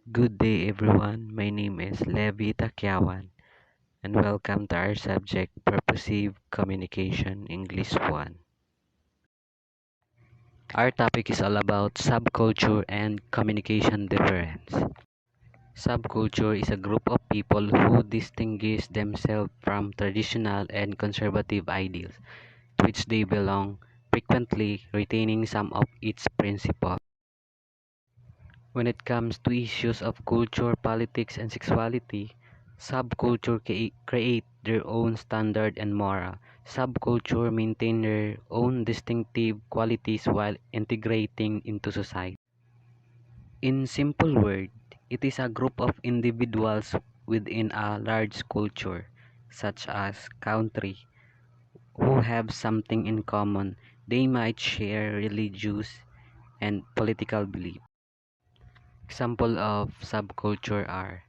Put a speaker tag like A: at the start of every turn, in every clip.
A: Good day everyone, my name is Levie Tacyawan and welcome to our subject Purposive Communication English 1. Our topic is all about subculture and communication difference. Subculture is a group of people who distinguish themselves from traditional and conservative ideals to which they belong, frequently retaining some of its principles. When it comes to issues of culture, politics, and sexuality, subculture create their own standard and moral. Subculture maintain their own distinctive qualities while integrating into society. In simple words, it is a group of individuals within a large culture, such as country, who have something in common. They might share religious and political beliefs. Example of subculture are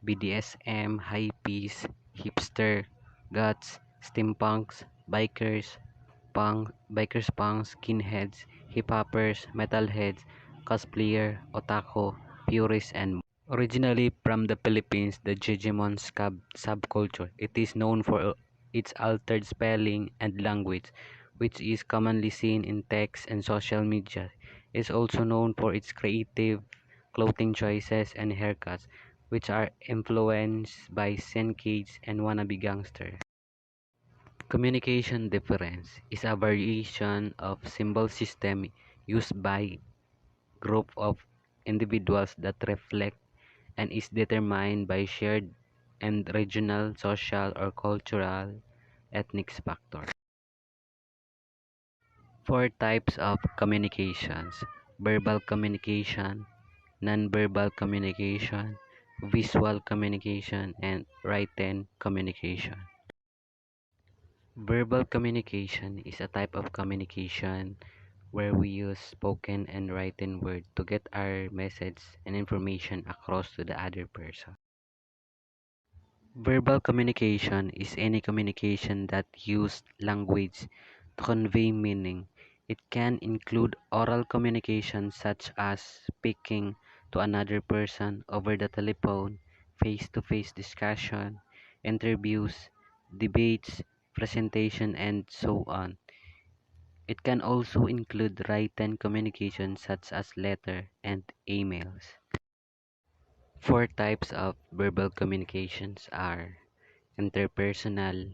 A: BDSM, hippies, hipster, goths, steampunks, punks, skinheads, hip-hoppers, metalheads, cosplayer, otaku, purists, and more. Originally from the Philippines, the Jejemon subculture, it is known for its altered spelling and language, which is commonly seen in text and social media. It is also known for its creative clothing choices and haircuts, which are influenced by Senkage and wannabe gangster. Communication difference is a variation of symbol system used by group of individuals that reflect and is determined by shared and regional, social, or cultural ethnic factors. Four types of communications: verbal communication, nonverbal communication, visual communication, and written communication. Verbal communication is a type of communication where we use spoken and written word to get our message and information across to the other person. Verbal communication is any communication that uses language to convey meaning. It can include oral communication such as speaking to another person over the telephone, face-to-face discussion, interviews, debates, presentation, and so on. It can also include written communication such as letter and emails. Four types of verbal communications are interpersonal,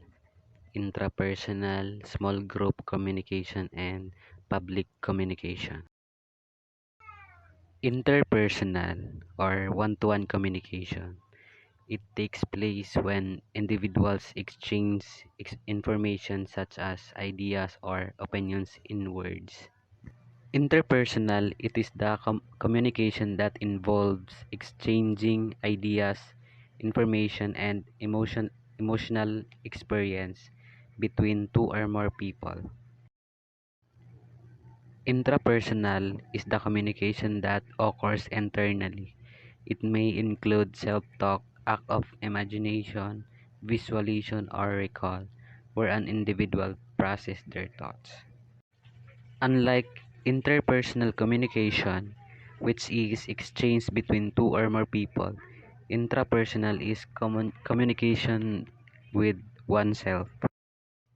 A: intrapersonal, small group communication, and public communication. Interpersonal or one-to-one communication. It takes place when individuals exchange information such as ideas or opinions in words. Interpersonal, it is the communication that involves exchanging ideas, information, and emotional experience between two or more people. Intrapersonal is the communication that occurs internally. It may include self-talk, act of imagination, visualization, or recall, where an individual processes their thoughts. Unlike interpersonal communication, which is exchanged between two or more people, intrapersonal is communication with oneself.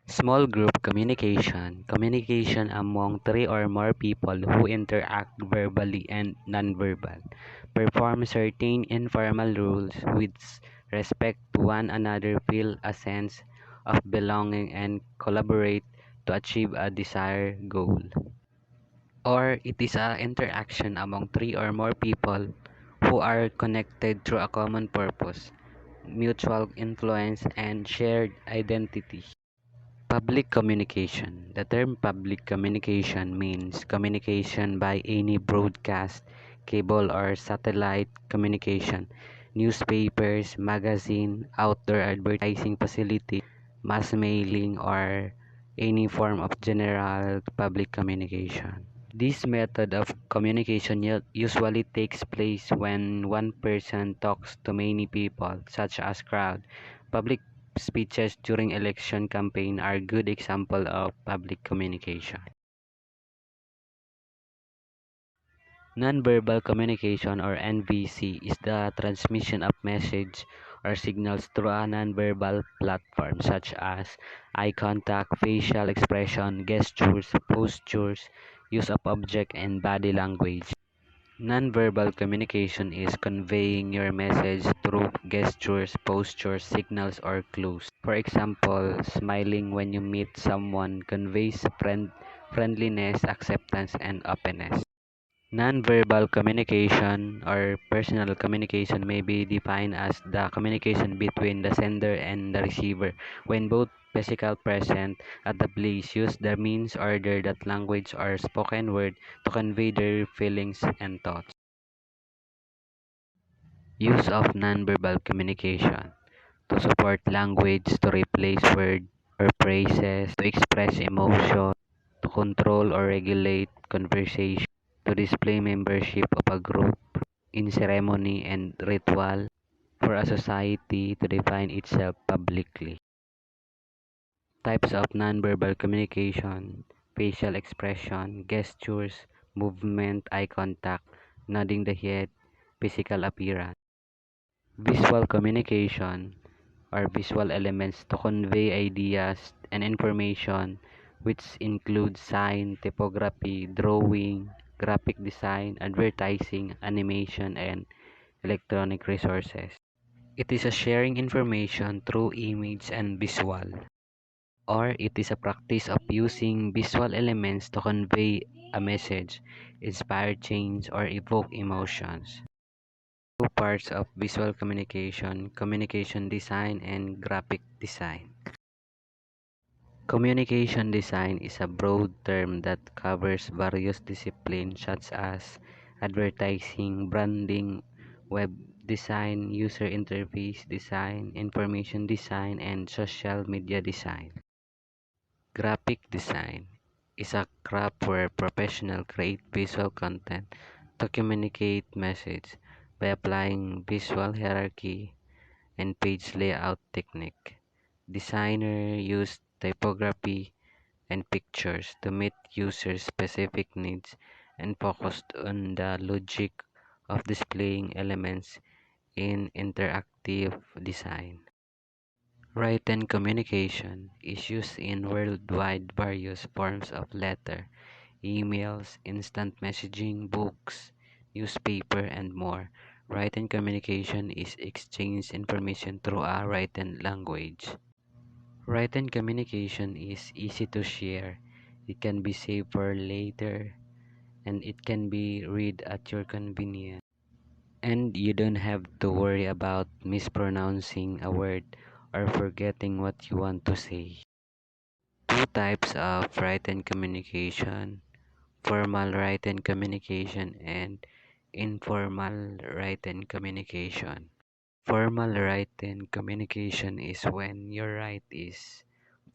A: Small group communication, communication among three or more people who interact verbally and nonverbal, perform certain informal rules with respect to one another, feel a sense of belonging, and collaborate to achieve a desired goal. Or it is an interaction among three or more people who are connected through a common purpose, mutual influence, and shared identity. Public communication. The term public communication means communication by any broadcast, cable or satellite communication, newspapers, magazine, outdoor advertising facility, mass mailing, or any form of general public communication. This method of communication usually takes place when one person talks to many people, such as crowd. Public speeches during election campaign are good example of public communication. Nonverbal communication or NVC is the transmission of message or signals through a nonverbal platform such as eye contact, facial expression, gestures, postures, use of object, and body language. Nonverbal communication is conveying your message through gestures, postures, signals, or clues. For example, smiling when you meet someone conveys friendliness, acceptance, and openness. Nonverbal communication or personal communication may be defined as the communication between the sender and the receiver when both physical present at the place use the means order that language or spoken word to convey their feelings and thoughts. Use of nonverbal communication to support language, to replace word or phrases, to express emotion, to control or regulate conversation, to display membership of a group in ceremony and ritual, for a society to define itself publicly. Types of nonverbal communication: facial expression, gestures, movement, eye contact, nodding the head, physical appearance. Visual communication or visual elements to convey ideas and information, which include sign, typography, drawing, graphic design, advertising, animation, and electronic resources. It is a sharing information through image and visual, or it is a practice of using visual elements to convey a message, inspire change, or evoke emotions. Two parts of visual communication: communication design and graphic design. Communication design is a broad term that covers various disciplines such as advertising, branding, web design, user interface design, information design, and social media design. Graphic design is a craft where professionals create visual content to communicate message by applying visual hierarchy and page layout technique. Designers use typography and pictures to meet user specific needs and focused on the logic of displaying elements in interactive design. Written communication is used in worldwide various forms of letter, emails, instant messaging, books, newspaper, and more. Written communication is exchange information through a written language. Written communication is easy to share. It can be saved for later and it can be read at your convenience. And you don't have to worry about mispronouncing a word or forgetting what you want to say. Two types of written communication: formal written communication and informal written communication. Formal written communication is when your write is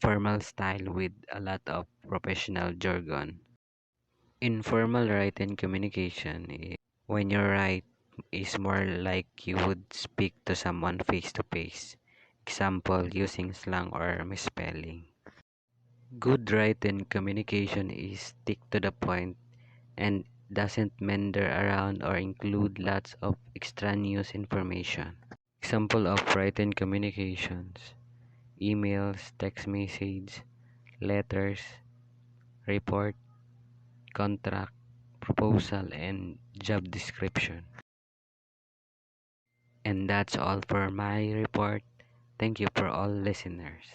A: formal style with a lot of professional jargon. Informal written communication is when your write is more like you would speak to someone face to face. Example, using slang or misspelling. Good written communication is stick to the point and doesn't meander around or include lots of extraneous information. Example of written communications: emails, text message, letters, report, contract, proposal, and job description. And that's all for my report. Thank you for all listeners.